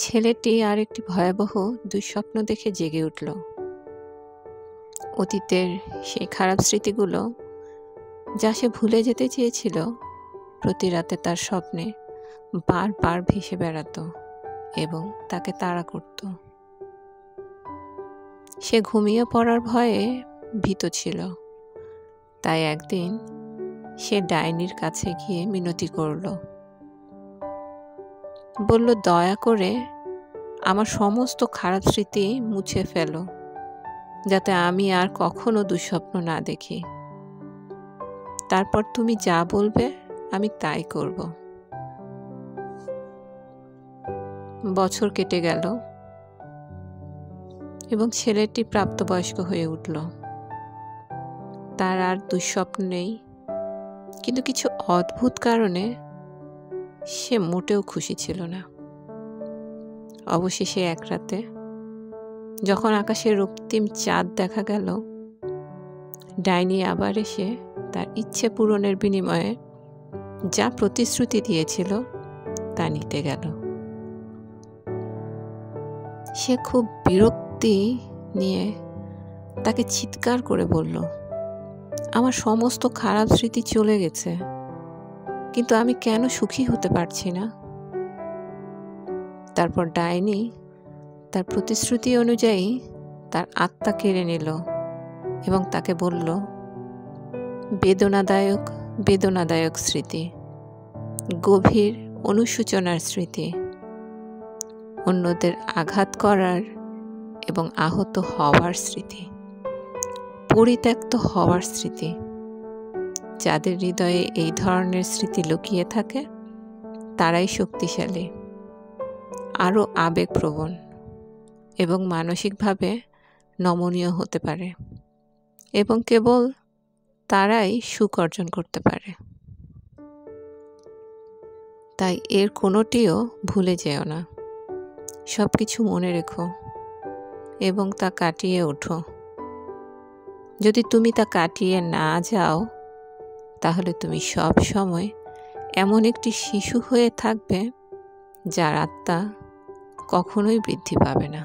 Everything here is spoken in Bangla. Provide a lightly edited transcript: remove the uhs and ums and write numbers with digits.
ছেলেটি আর একটি ভয়াবহ দুঃস্বপ্ন দেখে জেগে উঠল। অতীতের সেই খারাপ স্মৃতিগুলো যা সে ভুলে যেতে চেয়েছিল, প্রতি রাতে তার স্বপ্নে বারবার ভেসে বেড়াতো এবং তাকে তাড়া করত। সে ঘুমিয়ে পড়ার ভয়ে ভীত ছিল। তাই একদিন সে ডাইনির কাছে গিয়ে মিনতি করল। বলল, দয়া করে আমার সমস্ত খারাপ স্মৃতি মুছে ফেলো, যাতে আমি আর কখনো দুঃস্বপ্ন না দেখি। তারপর তুমি যা বলবে আমি তাই করব। বছর কেটে গেল এবং ছেলেটি প্রাপ্তবয়স্ক হয়ে উঠল। তার আর দুঃস্বপ্ন নেই, কিন্তু কিছু অদ্ভুত কারণে সে মোটেও খুশি ছিল না। অবশেষে এক রাতে যখন আকাশে রক্তিম চাঁদ দেখা গেল, ডাইনি আবার এসে তার ইচ্ছে পূরণের বিনিময়ে যা প্রতিশ্রুতি দিয়েছিল তা নিতে গেল। সে খুব বিরক্তি নিয়ে তাকে চিৎকার করে বলল, আমার সমস্ত খারাপ স্মৃতি চলে গেছে, কিন্তু আমি কেন সুখী হতে পারছি না? তারপর ডাইনি তার প্রতিশ্রুতি অনুযায়ী তার আত্মা কেড়ে নিল এবং তাকে বলল, বেদনাদায়ক বেদনাদায়ক স্মৃতি, গভীর অনুশোচনার স্মৃতি, অন্যদের আঘাত করার এবং আহত হওয়ার স্মৃতি, পরিত্যক্ত হওয়ার স্মৃতি। যাদের হৃদয়ে এই ধরনের স্মৃতি লুকিয়ে থাকে তারাই শক্তিশালী, আরও আবেগপ্রবণ এবং মানসিকভাবে নমনীয় হতে পারে, এবং কেবল তারাই সুখ অর্জন করতে পারে। তাই এর কোনোটিও ভুলে যেও না। সব কিছু মনে রেখো এবং তা কাটিয়ে ওঠো। যদি তুমি তা কাটিয়ে না যাও, তাহলে তুমি সব সময় এমন একটি শিশু হয়ে থাকবে যার আত্মা কখনোই বৃদ্ধি পাবে না।